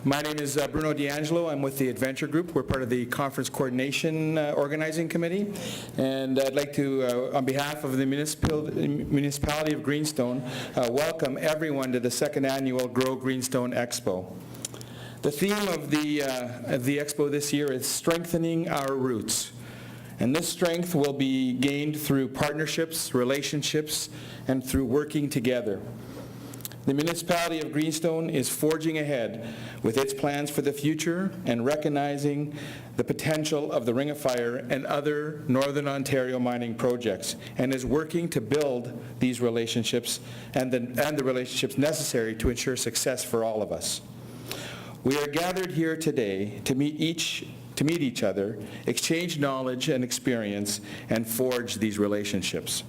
My name is Bruno D'Angelo. I'm with the Adventure Group. We're part of the Conference Coordination Organizing Committee. And I'd like to, on behalf of the Municipality of Greenstone, welcome everyone to the second annual Grow Greenstone Expo. The theme of the Expo this year is strengthening our roots. And this strength will be gained through partnerships, relationships, and through working together. The municipality of Greenstone is forging ahead with its plans for the future and recognizing the potential of the Ring of Fire and other Northern Ontario mining projects, and is working to build these relationships and the relationships necessary to ensure success for all of us. We are gathered here today to meet each other, exchange knowledge and experience, and forge these relationships.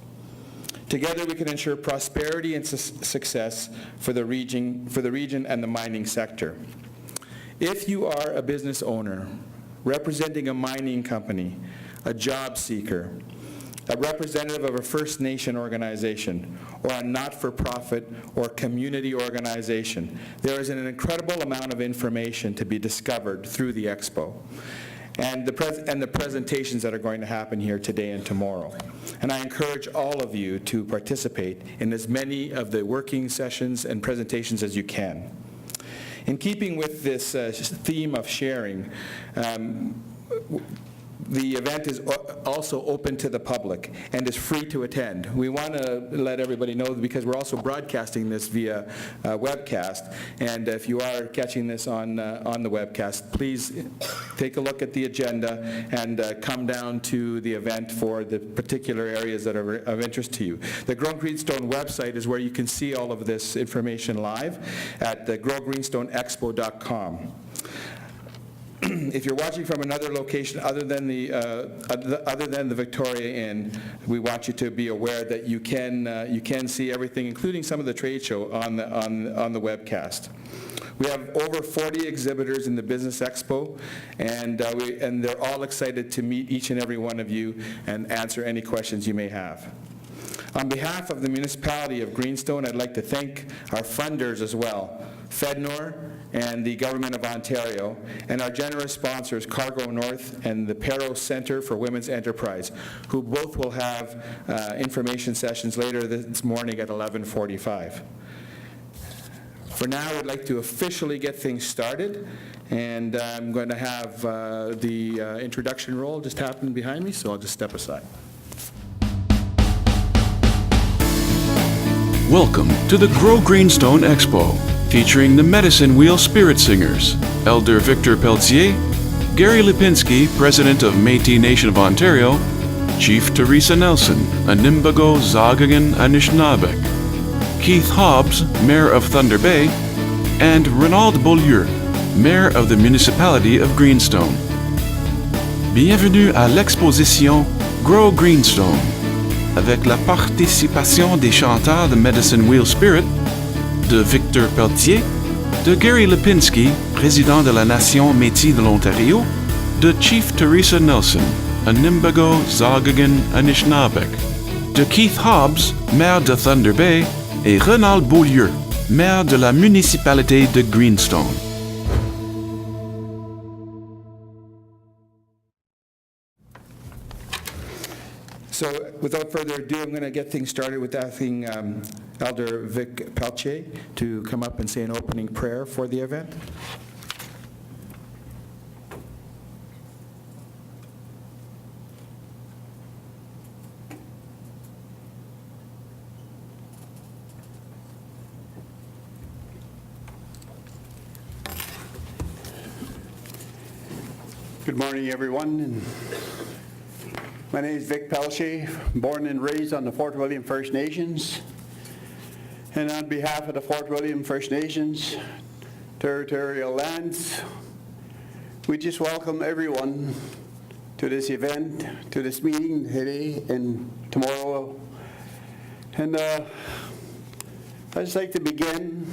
Together we can ensure prosperity and success for the region and the mining sector. If you are a business owner, representing a mining company, a job seeker, a representative of a First Nation organization, or a not-for-profit or community organization, there is an incredible amount of information to be discovered through the Expo. And the presentations that are going to happen here today and tomorrow. And I encourage all of you to participate in as many of the working sessions and presentations as you can. In keeping with this theme of sharing, the event is also open to the public and is free to attend. We want to let everybody know, because we're also broadcasting this via webcast, and if you are catching this on the webcast, please take a look at the agenda and come down to the event for the particular areas that are of interest to you. The Grow Greenstone website is where you can see all of this information live at the growgreenstoneexpo.com. If you're watching from another location other than the Victoria Inn, we want you to be aware that you can see everything, including some of the trade show, on the webcast. We have over 40 exhibitors in the Business Expo, and they're all excited to meet each and every one of you and answer any questions you may have. On behalf of the municipality of Greenstone, I'd like to thank our funders as well, FedNor and the Government of Ontario, and our generous sponsors, Cargo North and the Perro Centre for Women's Enterprise, who both will have information sessions later this morning at 11:45. For now, I'd like to officially get things started, and I'm going to have the introduction roll just happen behind me, so I'll just step aside. Welcome to the Grow Greenstone Expo, featuring the Medicine Wheel Spirit Singers, Elder Victor Pelletier, Gary Lipinski, President of Métis Nation of Ontario, Chief Theresa Nelson, Animbiigoo, Zaagi'igan, Anishinaabek, Keith Hobbs, Mayor of Thunder Bay, and Renald Beaulieu, Mayor of the Municipality of Greenstone. Bienvenue à l'exposition Grow Greenstone, avec la participation des chanteurs de Medicine Wheel Spirit, de Victor Pelletier, de Gary Lipinski, président de la Nation Métis de l'Ontario, de Chief Theresa Nelson, Animbiigoo, Zaagi'igan, Anishinaabek, de Keith Hobbs, maire de Thunder Bay, et Renald Beaulieu, maire de la municipalité de Greenstone. So without further ado, I'm going to get things started with asking Elder Vic Pelletier to come up and say an opening prayer for the event. Good morning, everyone. My name is Vic Pelletier, born and raised on the Fort William First Nations. And on behalf of the Fort William First Nations territorial lands, we just welcome everyone to this event, to this meeting today and tomorrow. And I'd just like to begin.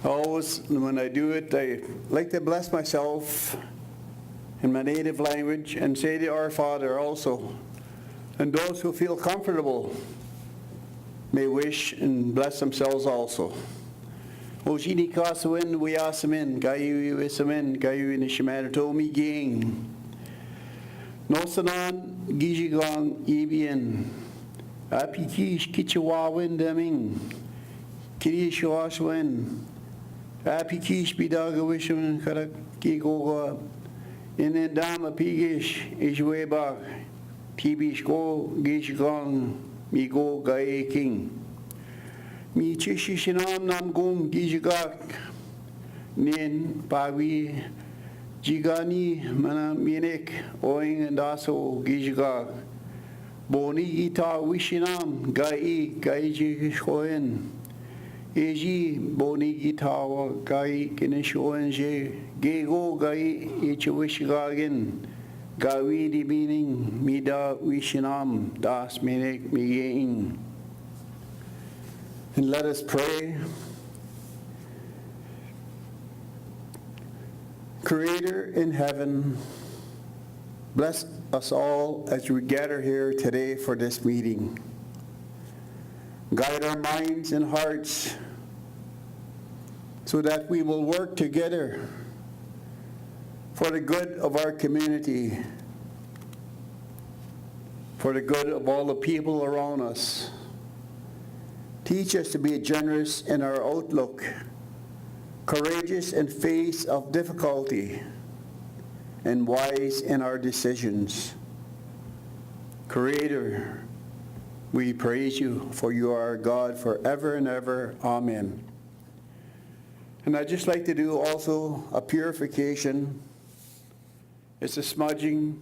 Always, when I do it, I like to bless myself in my native language and say the Our Father also. And those who feel comfortable may wish and bless themselves also. Oshini Kasawin, Wiasamin, Gayu Isamin, Gayu in the Shimanatomi Gang. Nosanan, Gijigang, Ibian. Apikish, Kichawawin, Deming. Kirishwashwin. Apikish, Bidagawishan, Karakigoga. In the Dama Pigish, Ishwebak. Tibish go, Gijigang, Migo, Gaye King. Mi chishishinam nam gum gijigak nin pawi jigani mana minik oing and aso gijigak boni ita wishinam gai jishkoen eji boni ita wa gai kinishoen je gego gai ichwishigagin gawi di meaning mida wishinam das minik miyein. And let us pray. Creator in heaven, bless us all as we gather here today for this meeting. Guide our minds and hearts so that we will work together for the good of our community, for the good of all the people around us. Teach us to be generous in our outlook, courageous in face of difficulty, and wise in our decisions. Creator, we praise you, for you are God forever and ever. Amen. And I'd just like to do also a purification. It's a smudging.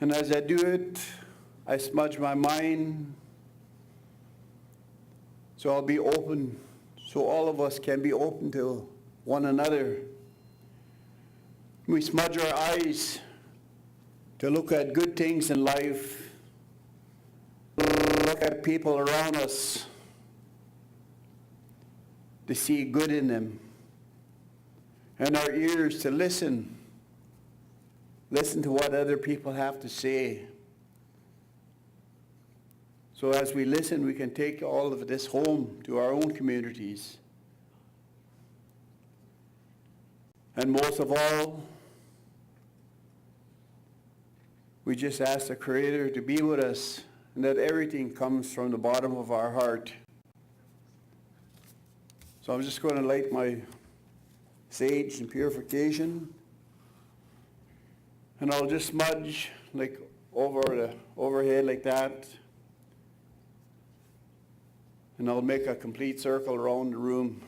And as I do it, I smudge my mind. So I'll be open, so all of us can be open to one another. We smudge our eyes to look at good things in life, look at people around us, to see good in them, and our ears to listen to what other people have to say. So as we listen, we can take all of this home to our own communities. And most of all, we just ask the Creator to be with us, and that everything comes from the bottom of our heart. So I'm just going to light my sage and purification, and I'll just smudge like over the overhead like that. And I'll make a complete circle around the room.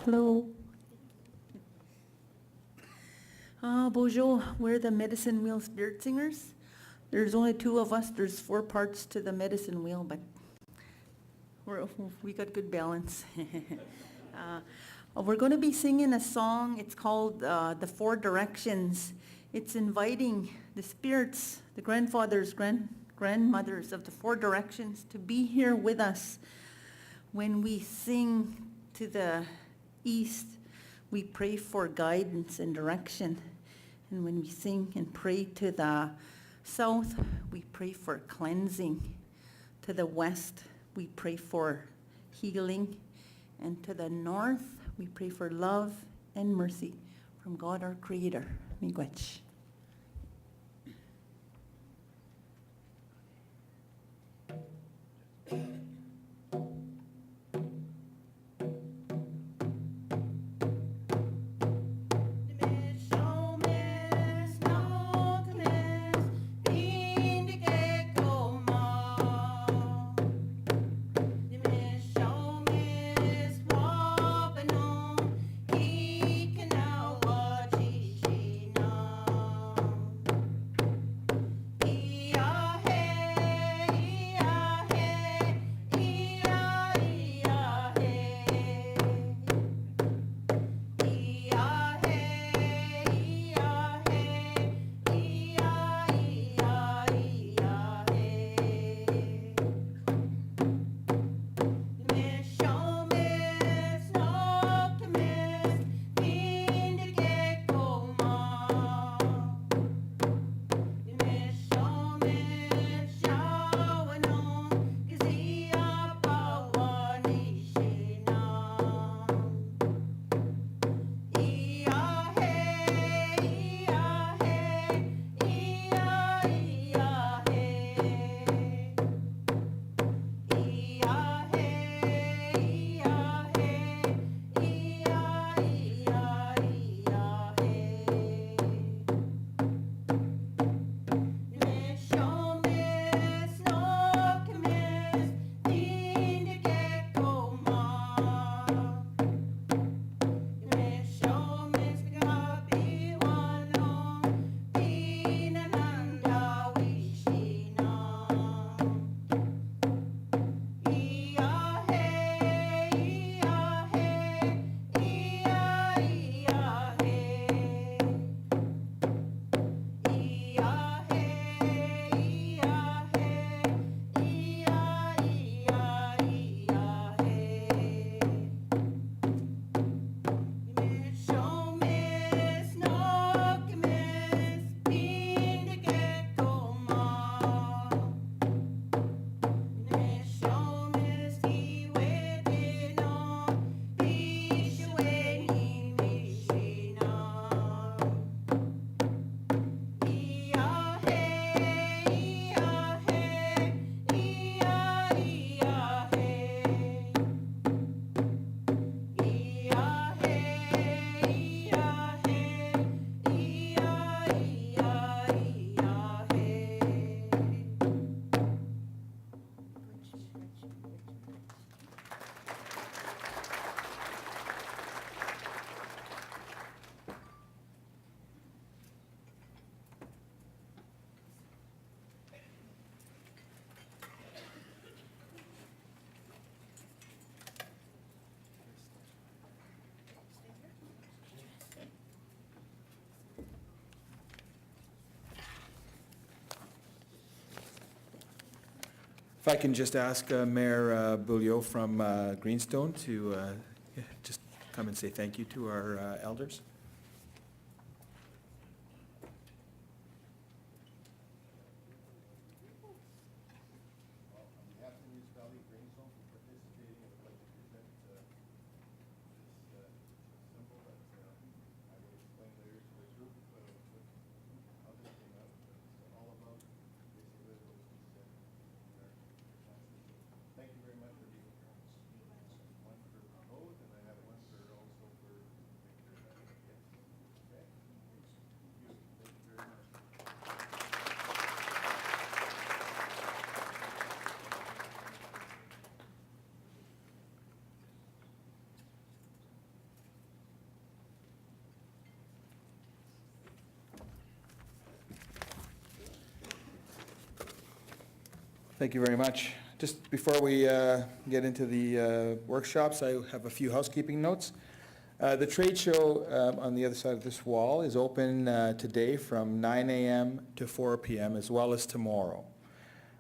Hello. Bonjour, we're the Medicine Wheel Spirit Singers. There's only two of us. There's 4 parts to the medicine wheel, but we got good balance. We're going to be singing a song. It's called The Four Directions. It's inviting the spirits, the grandfathers, grandmothers of the Four Directions to be here with us. When we sing to the east, we pray for guidance and direction. And when we sing and pray to the south, we pray for cleansing. To the west, we pray for healing. And to the north, we pray for love and mercy from God our Creator. Miigwech. If I can just ask Mayor Beaulieu from Greenstone to just come and say thank you to our elders. Thank you very much. Just before we get into the workshops, I have a few housekeeping notes. The trade show on the other side of this wall is open today from 9 a.m. to 4 p.m. as well as tomorrow.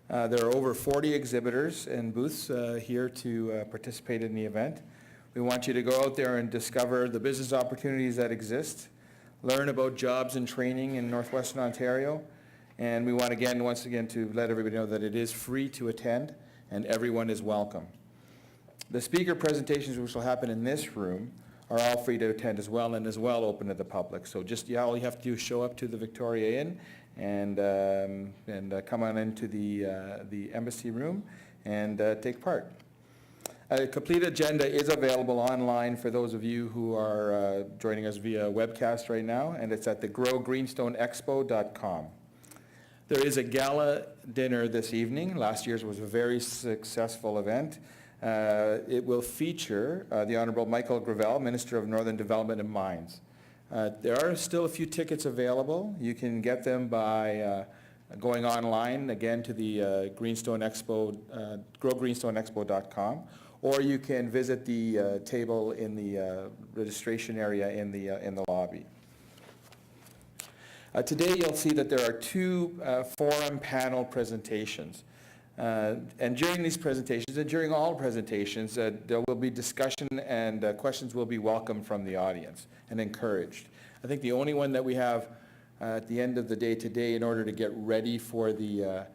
There are over 40 exhibitors and booths here to participate in the event. We want you to go out there and discover the business opportunities that exist, learn about jobs and training in Northwestern Ontario, and we want once again to let everybody know that it is free to attend and everyone is welcome. The speaker presentations, which will happen in this room, are all free to attend as well and as well open to the public. So all you have to do is show up to the Victoria Inn and come on into the embassy room and take part. A complete agenda is available online for those of you who are joining us via webcast right now, and it's at the growgreenstoneexpo.com. There is a gala dinner this evening. Last year's was a very successful event. It will feature the Honourable Michael Gravel, Minister of Northern Development and Mines. There are still a few tickets available. You can get them by going online, again, to the Greenstone Expo, growgreenstoneexpo.com, or you can visit the table in the registration area in the lobby. Today you'll see that there are two forum panel presentations. And during these presentations, and during all presentations, there will be discussion and questions will be welcomed from the audience and encouraged. I think the only one that we have at the end of the day today, in order to get ready for the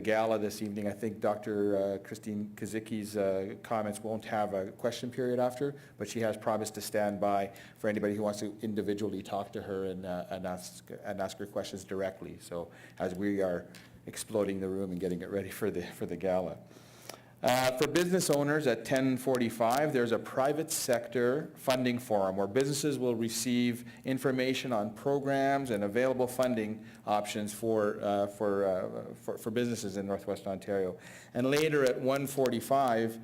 gala this evening, I think Dr. Christine Kazicki's comments won't have a question period after, but she has promised to stand by for anybody who wants to individually talk to her and ask her questions directly. So as we are exploding the room and getting it ready for the gala. For business owners at 10:45, there's a private sector funding forum where businesses will receive information on programs and available funding options for businesses in Northwest Ontario. And later at 1:45,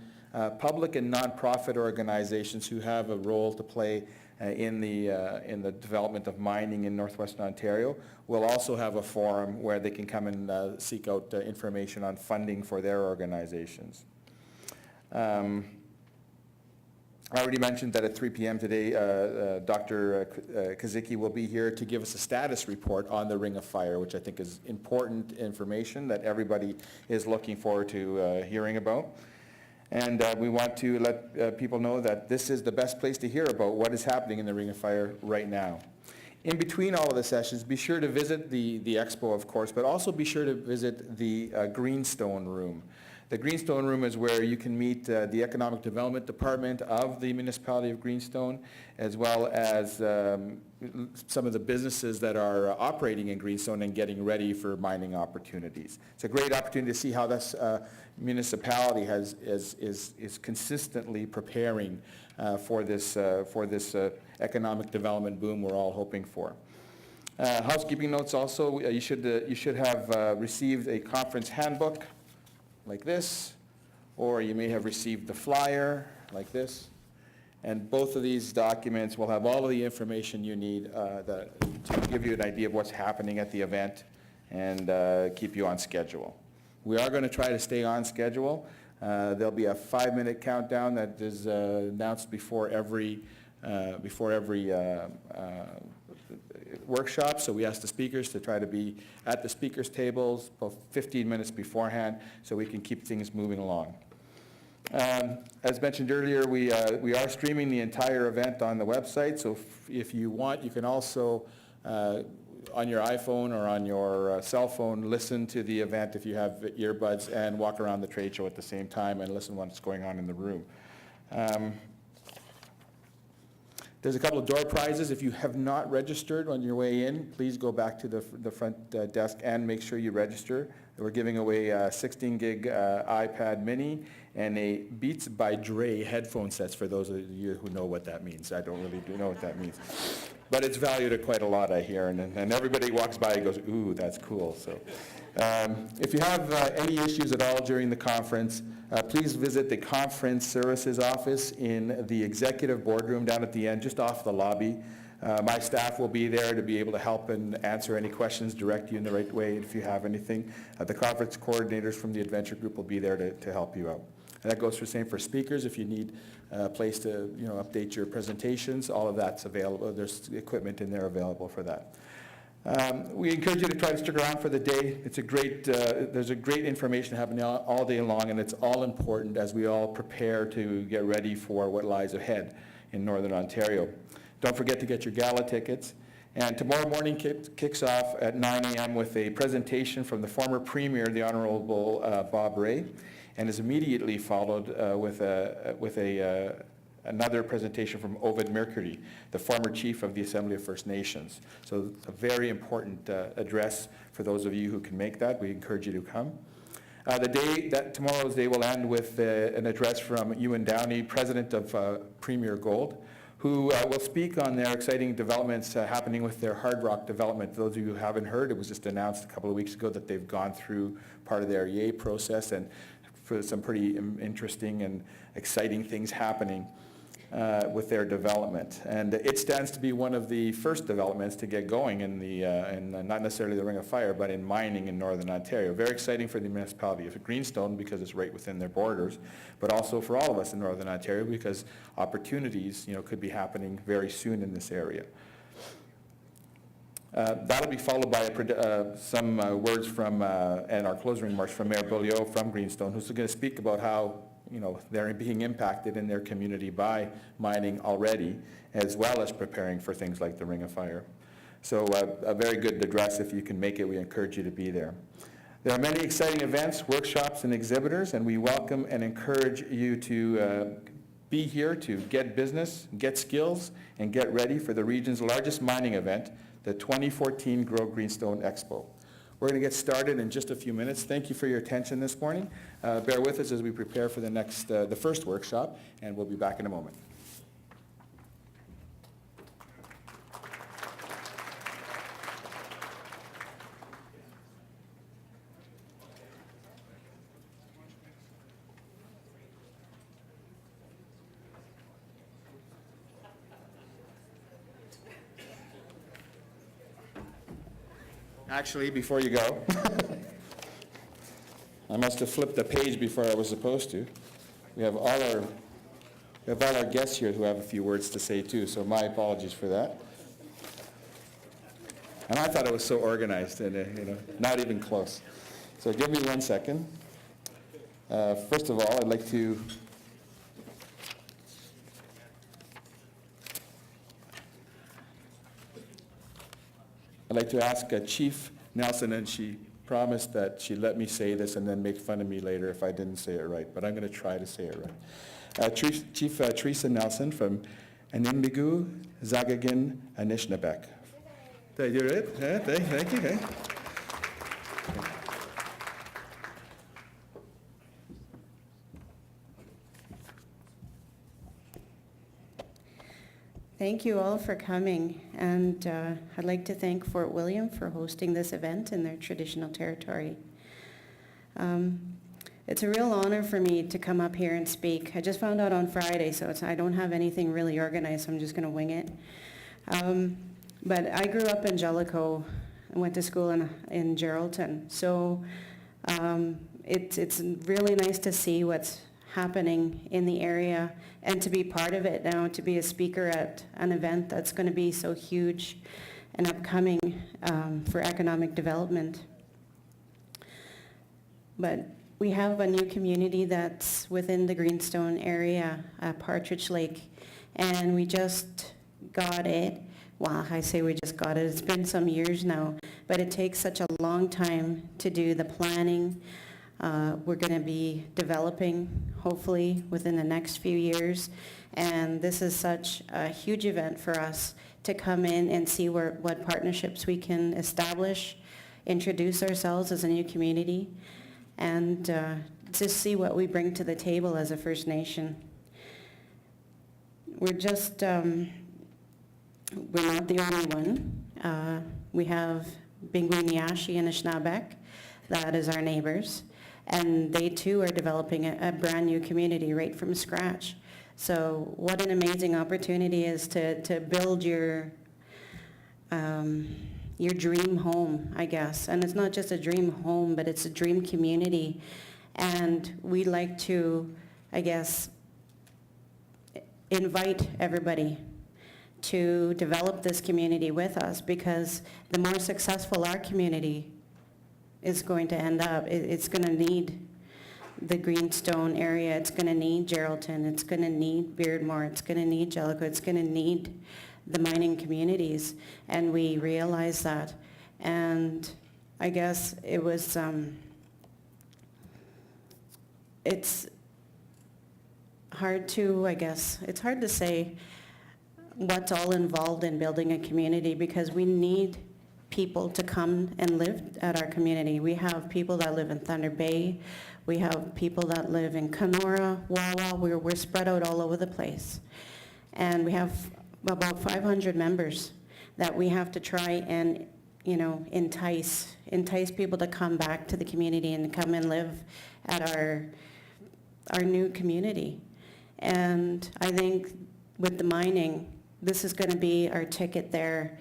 public and nonprofit organizations who have a role to play in the development of mining in Northwestern Ontario will also have a forum where they can come and seek out information on funding for their organizations. I already mentioned that at 3 p.m. today, Dr. Kazicki will be here to give us a status report on the Ring of Fire, which I think is important information that everybody is looking forward to hearing about. And we want to let people know that this is the best place to hear about what is happening in the Ring of Fire right now. In between all of the sessions, be sure to visit the expo, of course, but also be sure to visit the Greenstone room. The Greenstone room is where you can meet the Economic Development Department of the Municipality of Greenstone, as well as some of the businesses that are operating in Greenstone and getting ready for mining opportunities. It's a great opportunity to see how this municipality is consistently preparing for this economic development boom we're all hoping for. Housekeeping notes also, you should have received a conference handbook like this, or you may have received the flyer like this. And both of these documents will have all of the information you need to give you an idea of what's happening at the event and keep you on schedule. We are going to try to stay on schedule. There'll be a 5-minute countdown that is announced before every workshop, so we ask the speakers to try to be at the speakers' tables about 15 minutes beforehand so we can keep things moving along. As mentioned earlier, we are streaming the entire event on the website, so if you want, you can also, on your iPhone or on your cell phone, listen to the event if you have earbuds and walk around the trade show at the same time and listen to what's going on in the room. There's a couple of door prizes. If you have not registered on your way in, please go back to the front desk and make sure you register. We're giving away a 16-gig iPad mini and a Beats by Dre headphone sets for those of you who know what that means. I don't really know what that means. But it's valued at quite a lot, I hear, and everybody walks by and goes, ooh, that's cool. So, if you have any issues at all during the conference, please visit the conference services office in the executive boardroom down at the end, just off the lobby. My staff will be there to be able to help and answer any questions, direct you in the right way if you have anything. The conference coordinators from the adventure group will be there to help you out. And that goes for same for speakers. If you need a place to, update your presentations, all of that's available. There's equipment in there available for that. We encourage you to try to stick around for the day. It's a great, there's a great information happening all day long, and it's all important as we all prepare to get ready for what lies ahead in Northern Ontario. Don't forget to get your gala tickets. And tomorrow morning kicks off at 9 a.m. with a presentation from the former Premier, the Honorable Bob Ray, and is immediately followed with another presentation from Ovid Mercury, the former chief of the Assembly of First Nations. So a very important address for those of you who can make that. We encourage you to come. Tomorrow's day will end with an address from Ewan Downey, president of Premier Gold, who will speak on their exciting developments happening with their hard rock development. Those of you who haven't heard, it was just announced a couple of weeks ago that they've gone through part of their EA process, and for some pretty interesting and exciting things happening with their development. And it stands to be one of the first developments to get going in not necessarily the Ring of Fire, but in mining in Northern Ontario. Very exciting for the municipality of Greenstone because it's right within their borders, but also for all of us in Northern Ontario because opportunities, could be happening very soon in this area. That'll be followed by some words from, and our closing remarks from Mayor Beaulieu from Greenstone, who's going to speak about how they're being impacted in their community by mining already, as well as preparing for things like the Ring of Fire. So a very good address. If you can make it, we encourage you to be there. There are many exciting events, workshops, and exhibitors, and we welcome and encourage you to be here to get business, get skills, and get ready for the region's largest mining event, the 2014 Grow Greenstone Expo. We're going to get started in just a few minutes. Thank you for your attention this morning. Bear with us as we prepare for the first workshop, and we'll be back in a moment. Actually, before you go, I must have flipped the page before I was supposed to. We have all our guests here who have a few words to say too, so my apologies for that. And I thought it was so organized, and not even close. So give me 1 second. First of all, I'd like to ask Chief Nelson, and she promised that she'd let me say this and then make fun of me later if I didn't say it right, but I'm going to try to say it right. Chief Theresa Nelson from Animbiigoo, Zaagi'igan, Anishinaabek. Did I do it? Yeah, thank you. Okay. Thank you all for coming, and I'd like to thank Fort William for hosting this event in their traditional territory. It's a real honor for me to come up here and speak. I just found out on Friday, so I don't have anything really organized, so I'm just going to wing it. But I grew up in Jellicoe and went to school in Geraldton, so it's really nice to see what's happening in the area and to be part of it now, to be a speaker at an event that's going to be so huge and upcoming for economic development. But we have a new community that's within the Greenstone area, Partridge Lake, and we just got it. Well, I say we just got it. It's been some years now, but it takes such a long time to do the planning. We're going to be developing, hopefully, within the next few years. And this is such a huge event for us to come in and see what partnerships we can establish, introduce ourselves as a new community, and just see what we bring to the table as a First Nation. We're just, we're not the only one. We have Bingui-Niashi and Anishinaabek, that is our neighbors. And they too are developing a brand new community right from scratch. So what an amazing opportunity is to build your dream home, I guess. And it's not just a dream home, but it's a dream community. And we like to I guess, invite everybody to develop this community with us, because the more successful our community is going to end up, it's going to need the Greenstone area, it's going to need Geraldton, it's going to need Beardmore, it's going to need Jellicoe, it's going to need the mining communities, and we realize that. And I guess it was, it's hard to, it's hard to say what's all involved in building a community, because we need people to come and live at our community. We have people that live in Thunder Bay, we have people that live in Kenora, Wawa, we're spread out all over the place. And we have about 500 members that we have to try and, entice people to come back to the community and come and live at our new community. And I think with the mining, this is going to be our ticket there.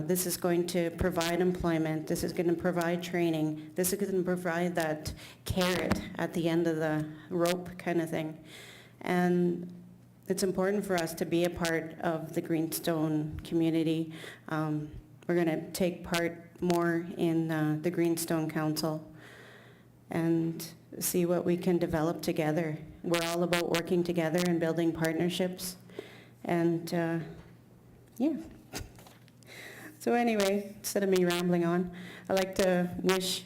This is going to provide employment. This is going to provide training. This is going to provide that carrot at the end of the rope kind of thing. And it's important for us to be a part of the Greenstone community. We're going to take part more in the Greenstone Council and see what we can develop together. We're all about working together and building partnerships. And yeah. So anyway, instead of me rambling on, I'd like to wish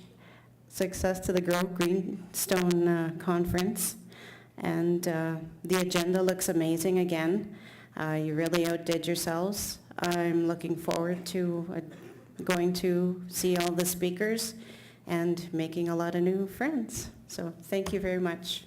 success to the Grow Greenstone Conference. And the agenda looks amazing again. You really outdid yourselves. I'm looking forward to going to see all the speakers and making a lot of new friends. So thank you very much.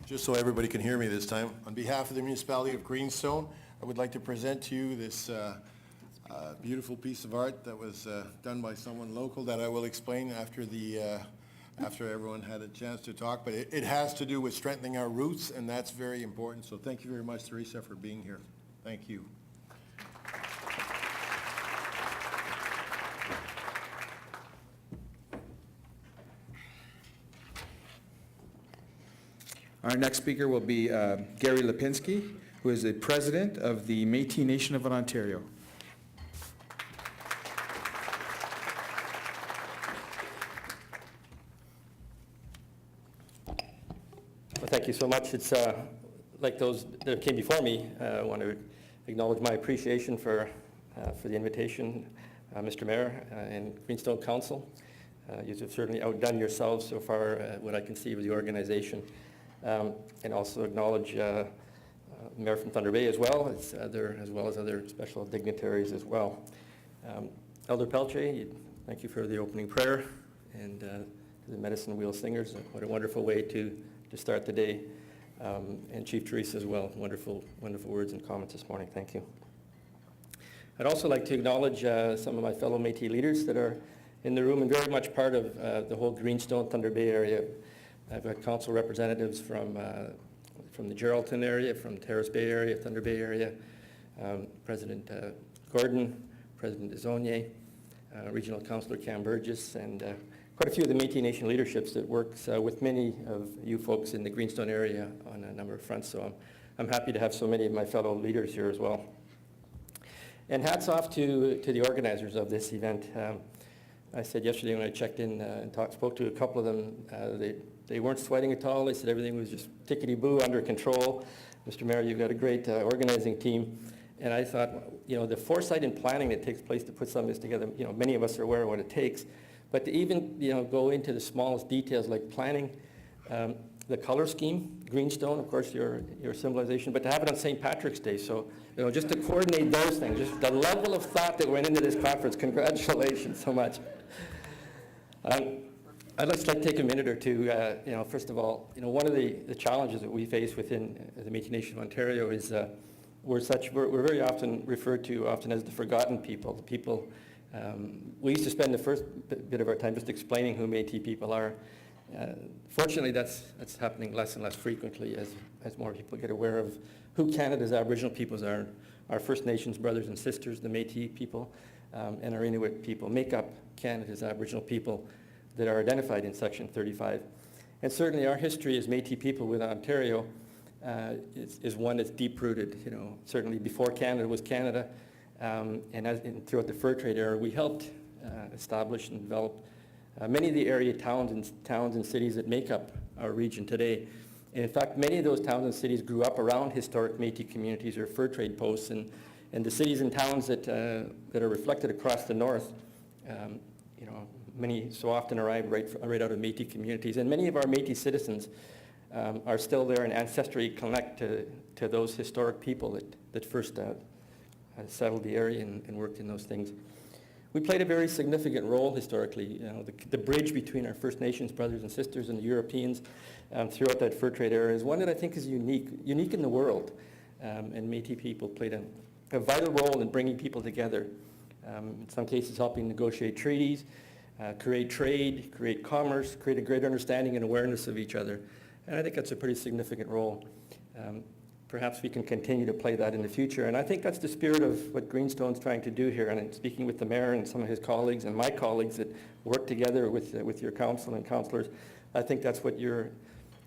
Just so everybody can hear me this time, on behalf of the municipality of Greenstone, I would like to present to you this beautiful piece of art that was done by someone local that I will explain after everyone had a chance to talk. But it has to do with strengthening our roots, and that's very important. So thank you very much, Theresa, for being here. Thank you. Our next speaker will be Gary Lipinski, who is the president of the Métis Nation of Ontario. Well, thank you so much. It's like those that came before me. I want to acknowledge my appreciation for the invitation, Mr. Mayor and Greenstone Council. You have certainly outdone yourselves so far, what I can see of the organization. And also acknowledge Mayor from Thunder Bay as well as other special dignitaries as well. Elder Pelletier, thank you for the opening prayer, and to the Medicine Wheel Singers, what a wonderful way to start the day. And Chief Theresa as well, wonderful words and comments this morning. Thank you. I'd also like to acknowledge some of my fellow Métis leaders that are in the room and very much part of the whole Greenstone Thunder Bay area. I've got council representatives from the Geraldton area, from Terrace Bay area, Thunder Bay area, President Gordon, President Desonier, Regional Councillor Cam Burgess, and quite a few of the Métis Nation leaderships that works with many of you folks in the Greenstone area on a number of fronts. So I'm happy to have so many of my fellow leaders here as well. And hats off to the organizers of this event. I said yesterday when I checked in and spoke to a couple of them, they weren't sweating at all. They said everything was just tickety-boo, under control. Mr. Mayor, you've got a great organizing team. And I thought, the foresight and planning that takes place to put some of this together, many of us are aware of what it takes. But to even, go into the smallest details like planning the color scheme, Greenstone, of course, your symbolization, but to have it on St. Patrick's Day. So, just to coordinate those things, just the level of thought that went into this conference, congratulations so much. I'd like to take a minute or two, first of all, one of the challenges that we face within the Métis Nation of Ontario is we're very often referred to as the forgotten people. The people, we used to spend the first bit of our time just explaining who Métis people are, Fortunately, that's happening less and less frequently as more people get aware of who Canada's Aboriginal peoples are. Our First Nations brothers and sisters, the Métis people, and our Inuit people make up Canada's Aboriginal people that are identified in Section 35. And certainly our history as Métis people with Ontario is one that's deep-rooted. You know, certainly before Canada was Canada, and throughout the fur trade era, we helped establish and develop many of the area towns and cities that make up our region today. And in fact, many of those towns and cities grew up around historic Métis communities or fur trade posts, and the cities and towns that are reflected across the north, you know, many so often arrived right out of Métis communities. And many of our Métis citizens are still there and ancestrally connect to those historic people that first settled the area and worked in those things. We played a very significant role historically. You know, the bridge between our First Nations brothers and sisters and the Europeans throughout that fur trade era is one that I think is unique in the world. And Métis people played a vital role in bringing people together. In some cases helping negotiate treaties, create trade, create commerce, create a greater understanding and awareness of each other. And I think that's a pretty significant role. Perhaps we can continue to play that in the future. And I think that's the spirit of what Greenstone's trying to do here. And I'm speaking with the mayor and some of his colleagues and my colleagues that work together with your council and councillors, I think that's what your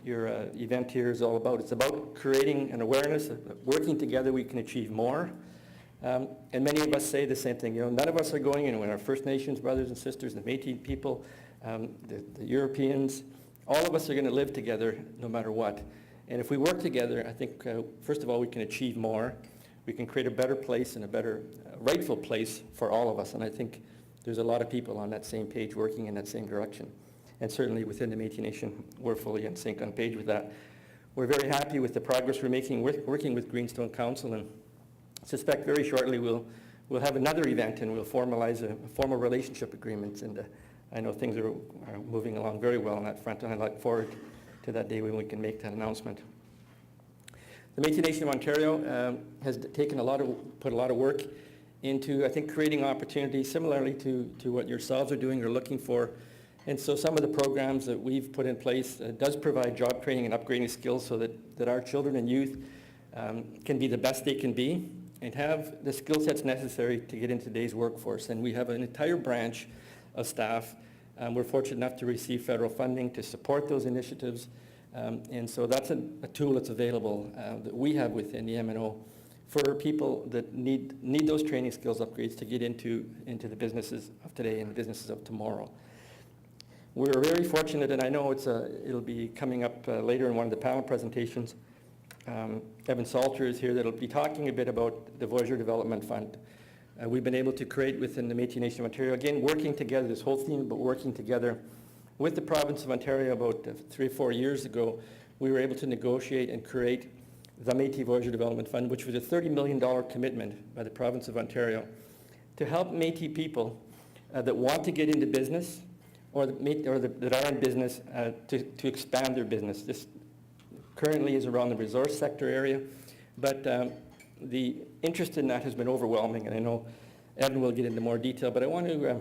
event here is all about. It's about creating an awareness, working together we can achieve more. And many of us say the same thing. You know, none of us are going anywhere. Our First Nations brothers and sisters, the Métis people, the Europeans, all of us are going to live together no matter what. And if we work together, I think, first of all, we can achieve more. We can create a better place and a better rightful place for all of us. And I think there's a lot of people on that same page working in that same direction. And certainly within the Métis Nation, we're fully in sync on page with that. We're very happy with the progress we're making working with Greenstone Council, and suspect very shortly we'll have another event and we'll formalize a formal relationship agreement. And I know things are moving along very well on that front, and I look forward to that day when we can make that announcement. The Métis Nation of Ontario has put a lot of work into, I think, creating opportunities similarly to what yourselves are doing or looking for. And so some of the programs that we've put in place does provide job training and upgrading skills so that our children and youth can be the best they can be and have the skill sets necessary to get into today's workforce. And we have an entire branch of staff. We're fortunate enough to receive federal funding to support those initiatives. And so that's a tool that's available that we have within the MNO for people that need those training skills upgrades to get into the businesses of today and the businesses of tomorrow. We're very fortunate, and I know it'll be coming up later in one of the panel presentations. Evan Salter is here that'll be talking a bit about the Voyageur Development Fund. We've been able to create within the Métis Nation of Ontario, again, working together, this whole theme about working together with the province of Ontario about 3 or 4 years ago. We were able to negotiate and create the Métis Voyageur Development Fund, which was a $30 million commitment by the province of Ontario to help Métis people that want to get into business or that are in business to expand their business. This currently is around the resource sector area, but the interest in that has been overwhelming, and I know Evan will get into more detail, but I want to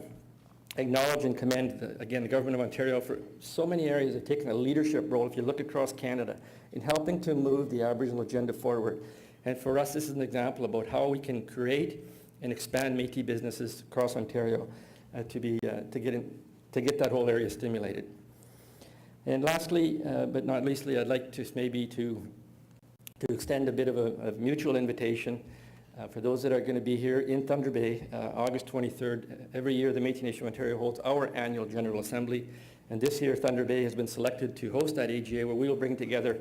acknowledge and commend, again, the Government of Ontario for so many areas of taking a leadership role, if you look across Canada, in helping to move the Aboriginal agenda forward. And for us, this is an example about how we can create and expand Métis businesses across Ontario to get that whole area stimulated. And lastly, but not leastly, I'd like to extend a bit of a mutual invitation for those that are going to be here in Thunder Bay, August 23rd. Every year, the Métis Nation of Ontario holds our annual General Assembly, and this year, Thunder Bay has been selected to host that AGA, where we will bring together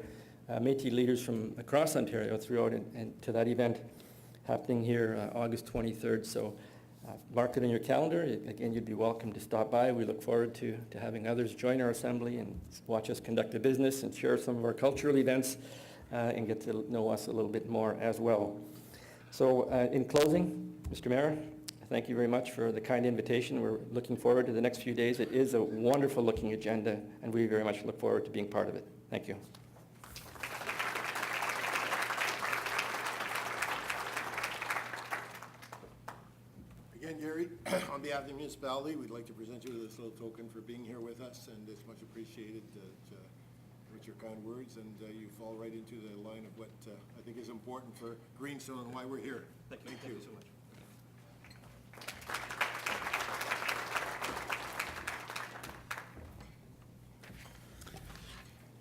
Métis leaders from across Ontario throughout and to that event happening here August 23rd. So mark it in your calendar. Again, you'd be welcome to stop by. We look forward to having others join our assembly and watch us conduct a business and share some of our cultural events and get to know us a little bit more as well. So in closing, Mr. Mayor, thank you very much for the kind invitation. We're looking forward to the next few days. It is a wonderful looking agenda, and we very much look forward to being part of it. Thank you. Again, Gary, on behalf of the municipality, we'd like to present you with this little token for being here with us, and it's much appreciated with your kind words, and you fall right into the line of what I think is important for Greenstone and why we're here. Thank you. Thank you so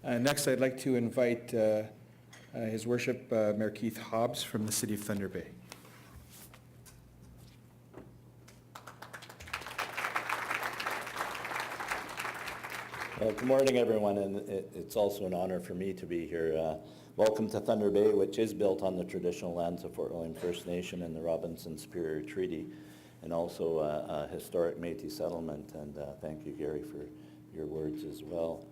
much. Next, I'd like to invite His Worship Mayor Keith Hobbs from the City of Thunder Bay. Well, good morning, everyone, and it's also an honor for me to be here. Welcome to Thunder Bay, which is built on the traditional lands of Fort William First Nation and the Robinson-Superior Treaty, and also a historic Métis settlement, and thank you, Gary, for your words as well.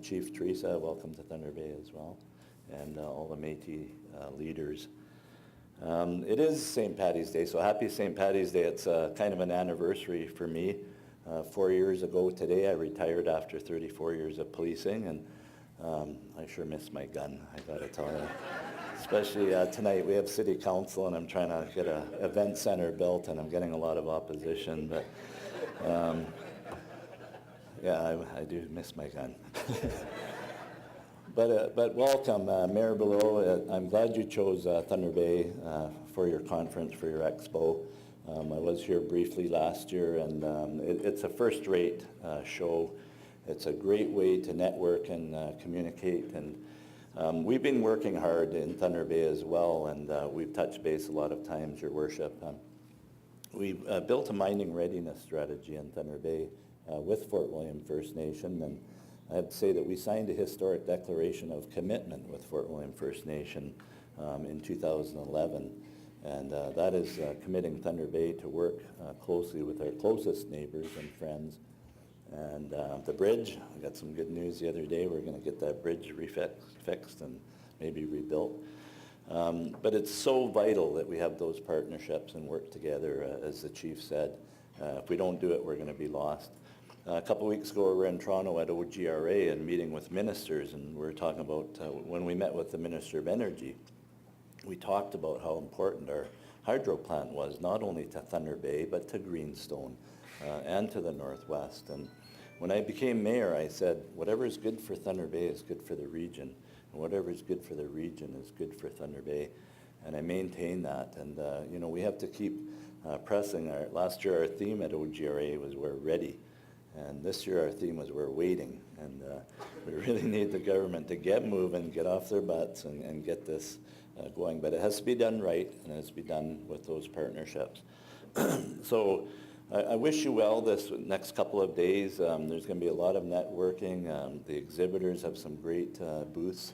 Chief Theresa, welcome to Thunder Bay as well, and all the Métis leaders. It is St. Paddy's Day, so happy St. Paddy's Day. It's kind of an anniversary for me. 4 years ago today, I retired after 34 years of policing, and I sure miss my gun, I gotta tell you. Especially tonight, we have city council, and I'm trying to get an event center built, and I'm getting a lot of opposition, but yeah, I do miss my gun. But welcome, Mayor Beaulieu. I'm glad you chose Thunder Bay for your conference, for your expo. I was here briefly last year, and it's a first-rate show. It's a great way to network and communicate, and we've been working hard in Thunder Bay as well, and we've touched base a lot of times, Your Worship. We've built a mining readiness strategy in Thunder Bay with Fort William First Nation, and I have to say that we signed a historic declaration of commitment with Fort William First Nation in 2011. And that is committing Thunder Bay to work closely with our closest neighbors and friends. And the bridge, I got some good news the other day. We're going to get that bridge fixed and maybe rebuilt. But it's so vital that we have those partnerships and work together, as the chief said. If we don't do it, we're going to be lost. A couple weeks ago, we were in Toronto at OGRA and meeting with ministers, and we were talking about when we met with the Minister of Energy, we talked about how important our hydro plant was, not only to Thunder Bay, but to Greenstone and to the Northwest. And when I became mayor, I said, whatever is good for Thunder Bay is good for the region, and whatever is good for the region is good for Thunder Bay. And I maintain that. And, you know, we have to keep pressing. Last year, our theme at OGRA was we're ready. And this year, our theme was we're waiting. And we really need the government to get moving, get off their butts, and get this going, but it has to be done right, and it has to be done with those partnerships. So I wish you well this next couple of days. There's going to be a lot of networking. The exhibitors have some great booths.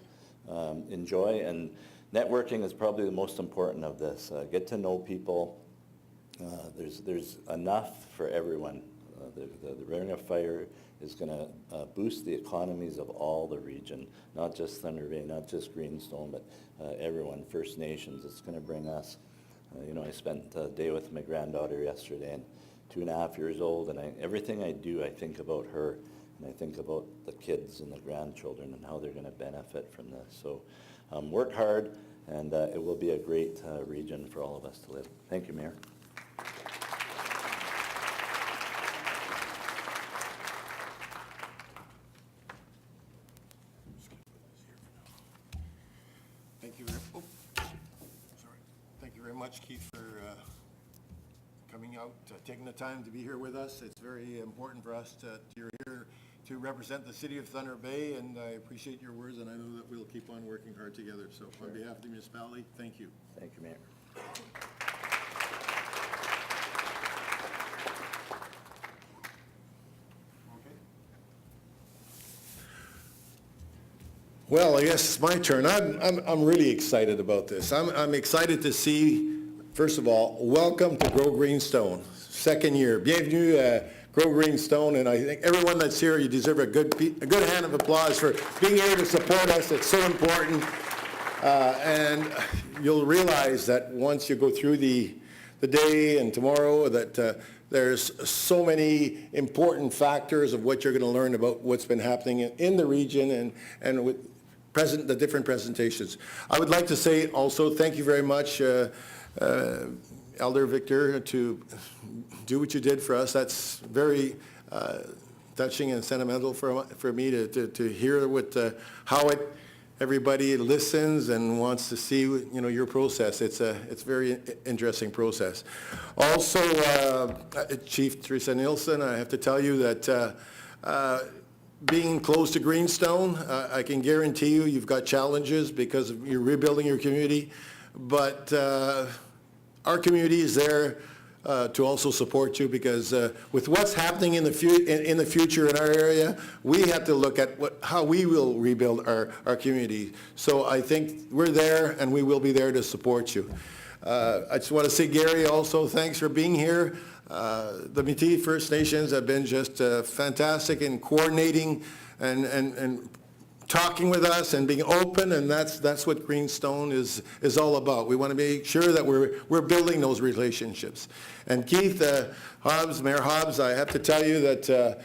Enjoy, and networking is probably the most important of this. Get to know people. There's enough for everyone. The Ring of Fire is going to boost the economies of all the region, not just Thunder Bay, not just Greenstone, but everyone, First Nations. It's going to bring us, you know, I spent a day with my granddaughter yesterday, and 2.5 years old, and everything I do, I think about her, and I think about the kids and the grandchildren and how they're going to benefit from this. So work hard, and it will be a great region for all of us to live. Thank you, Mayor. Thank you very much, Keith, for coming out, taking the time to be here with us. It's very important for us that you're here to represent the city of Thunder Bay, and I appreciate your words, and I know that we'll keep on working hard together. So on behalf of the municipality, thank you. Thank you, Mayor. Well, I guess it's my turn. I'm really excited about this. I'm excited to see, first of all, welcome to Grow Greenstone, second year. Bienvenue, Grow Greenstone, and I think everyone that's here, you deserve a good hand of applause for being here to support us. It's so important, and you'll realize that once you go through the day and tomorrow that there's so many important factors of what you're going to learn about what's been happening in the region and with the different presentations. I would like to say also thank you very much, Elder Victor, to do what you did for us. That's very touching and sentimental for me to hear how everybody listens and wants to see, your process. It's a very interesting process. Also, Chief Theresa Nielsen, I have to tell you that being close to Greenstone, I can guarantee you've got challenges because you're rebuilding your community, but our community is there to also support you, because with what's happening in the future in our area, we have to look at how we will rebuild our community. So I think we're there, and we will be there to support you. I just want to say, Gary, also thanks for being here. The Métis First Nations have been just fantastic in coordinating and talking with us and being open, and that's what Greenstone is all about. We want to make sure that we're building those relationships. And Keith, Hobbs, Mayor Hobbs, I have to tell you that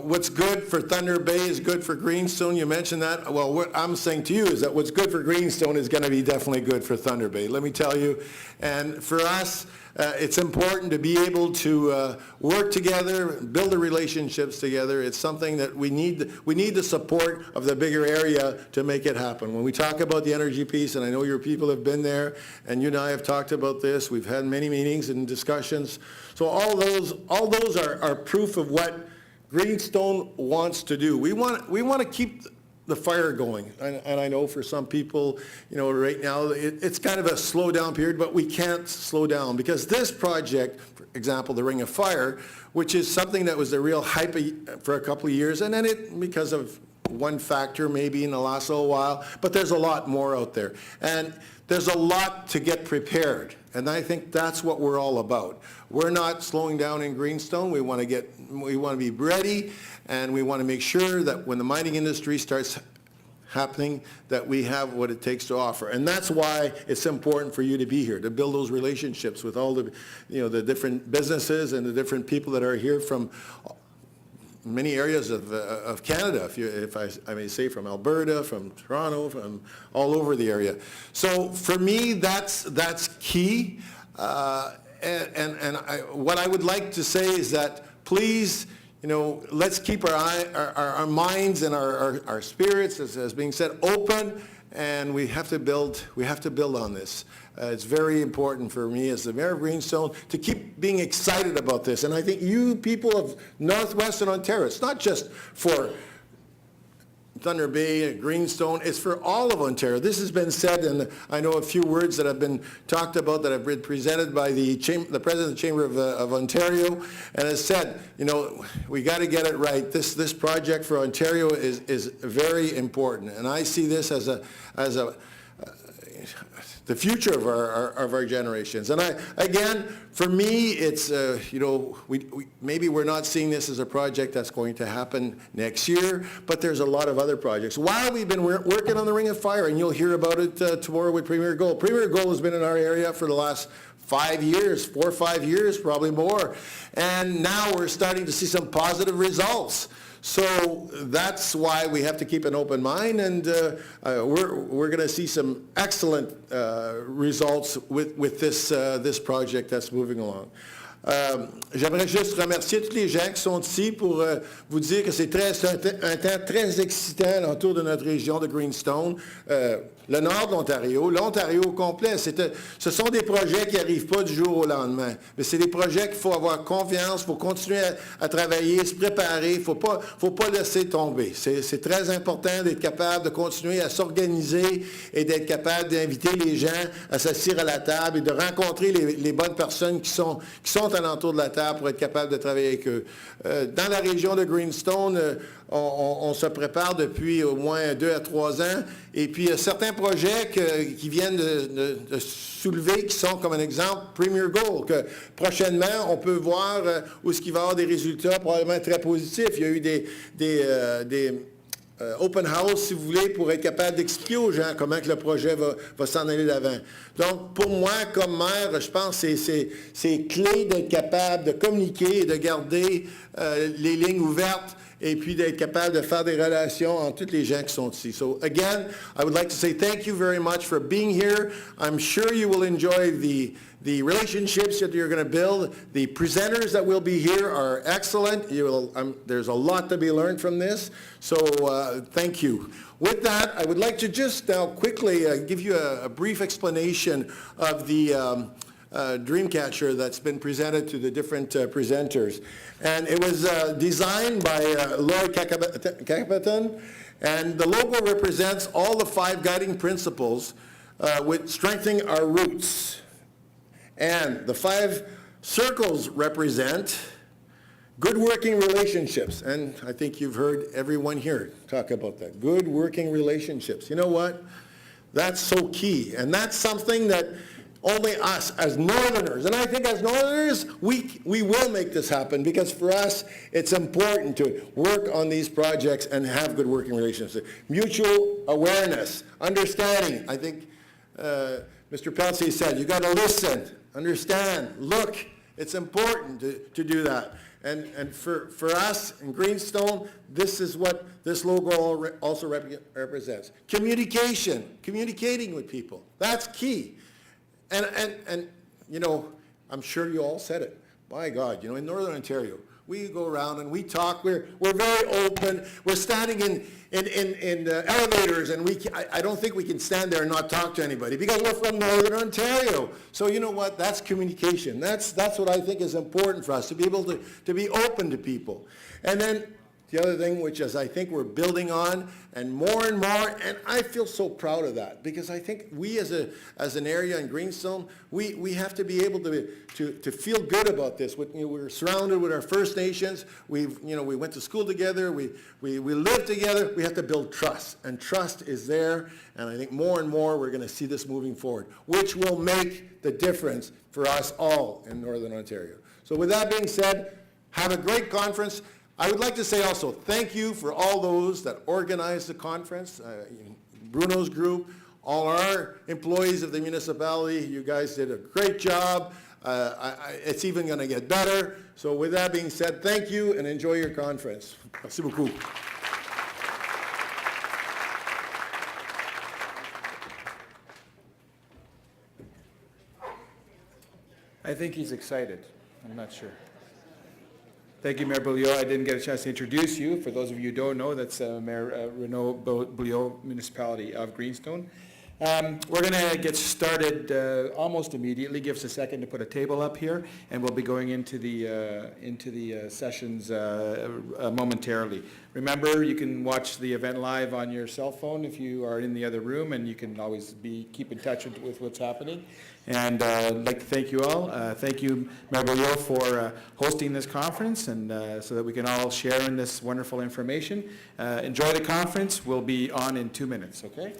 what's good for Thunder Bay is good for Greenstone. You mentioned that. Well, what I'm saying to you is that what's good for Greenstone is going to be definitely good for Thunder Bay. Let me tell you. And for us, it's important to be able to work together, build the relationships together. It's something that we need the support of the bigger area to make it happen. When we talk about the energy piece, and I know your people have been there, and you and I have talked about this, we've had many meetings and discussions. So all those are proof of what Greenstone wants to do. We want to keep the fire going, and I know for some people, right now it's kind of a slow down period, but we can't slow down, because this project, for example, the Ring of Fire, which is something that was a real hype for a couple of years, and then because of one factor maybe in the last little while, but there's a lot more out there, and there's a lot to get prepared, and I think that's what we're all about. We're not slowing down in Greenstone. We want to be ready, and we want to make sure that when the mining industry starts happening, that we have what it takes to offer. And that's why it's important for you to be here, to build those relationships with all the, the different businesses and the different people that are here from many areas of Canada, if I may say, from Alberta, from Toronto, from all over the area. So for me, that's key. What I would like to say is that please, let's keep our minds and our spirits, as being said, open, and we have to build on this. It's very important for me as the Mayor of Greenstone to keep being excited about this. And I think you people of Northwestern Ontario, it's not just for Thunder Bay, Greenstone, it's for all of Ontario. This has been said, and I know a few words that have been talked about that have been presented by the President of the Chamber of Ontario, and has said, we got to get it right. This project for Ontario is very important, and I see this as the future of our generations. And again, for me, it's, maybe we're not seeing this as a project that's going to happen next year, but there's a lot of other projects. While we've been working on the Ring of Fire, and you'll hear about it tomorrow with Premier Gold. Premier Gold has been in our area for the last 4 or 5 years, probably more. And now we're starting to see some positive results. So that's why we have to keep an open mind, and we're going to see some excellent results with this project that's moving along. J'aimerais juste remercier tous les gens qui sont ici pour vous dire que c'est un temps très excitant autour de notre région de Greenstone. Le nord de l'Ontario au complet, ce sont des projets qui n'arrivent pas du jour au lendemain. Mais c'est des projets qu'il faut avoir confiance, il faut continuer à travailler, se préparer, il ne faut pas laisser tomber. C'est très important d'être capable de continuer à s'organiser et d'être capable d'inviter les gens à s'asseoir à la table et de rencontrer les bonnes personnes qui sont alentour de la table pour être capable de travailler avec eux. Dans la région de Greenstone, on se prépare depuis au moins 2 à 3 ans, et puis il y a certains projets qui viennent de soulever, qui sont comme un exemple Premier Gold, que prochainement on peut voir où est-ce qu'il va y avoir des résultats probablement très positifs. Il y a eu des open house, si vous voulez, pour être capable d'expliquer aux gens comment que le projet va s'en aller d'avant. Donc, pour moi, comme maire, je pense que c'est clé d'être capable de communiquer et de garder les lignes ouvertes et puis d'être capable de faire des relations entre tous les gens qui sont ici. So again, I would like to say thank you very much for being here. I'm sure you will enjoy the relationships that you're going to build. The presenters that will be here are excellent. There's a lot to be learned from this, so thank you. With that, I would like to just now quickly give you a brief explanation of the Dreamcatcher that's been presented to the different presenters. And it was designed by Lloyd Cacapaton, and the logo represents all the 5 guiding principles with strengthening our roots. And the 5 circles represent good working relationships. And I think you've heard everyone here talk about that. Good working relationships. You know what? That's so key. And that's something that only us as Northerners, and I think as Northerners, we will make this happen, because for us, it's important to work on these projects and have good working relationships. Mutual awareness, understanding. I think Mr. Pelletier said, you got to listen, understand, look. It's important to do that. And for us in Greenstone, this is what this logo also represents. Communication, communicating with people. That's key. And you know, I'm sure you all said it. My God, you know, in Northern Ontario, we go around and we talk. We're very open. We're standing in elevators, and I don't think we can stand there and not talk to anybody, because we're from Northern Ontario. So you know what? That's communication. That's what I think is important for us, to be able to be open to people. And then the other thing, which is I think we're building on, and more, and I feel so proud of that, because I think we as an area in Greenstone, we have to be able to feel good about this. We're surrounded with our First Nations. We went to school together. We live together. We have to build trust, and trust is there. And I think more and more we're going to see this moving forward, which will make the difference for us all in Northern Ontario. So with that being said, have a great conference. I would like to say also thank you for all those that organized the conference, Bruno's group, all our employees of the municipality. You guys did a great job. It's even going to get better. So with that being said, thank you and enjoy your conference. Merci beaucoup. I think he's excited. I'm not sure. Thank you, Mayor Beaulieu. I didn't get a chance to introduce you. For those of you who don't know, that's Mayor Renald Beaulieu, Municipality of Greenstone. We're going to get started almost immediately. Give us a second to put a table up here, and we'll be going into the sessions momentarily. Remember, you can watch the event live on your cell phone if you are in the other room, and you can always keep in touch with what's happening. And I'd like to thank you all. Thank you, Mayor Beaulieu, for hosting this conference, and so that we can all share in this wonderful information. Enjoy the conference. We'll be on in 2 minutes, okay?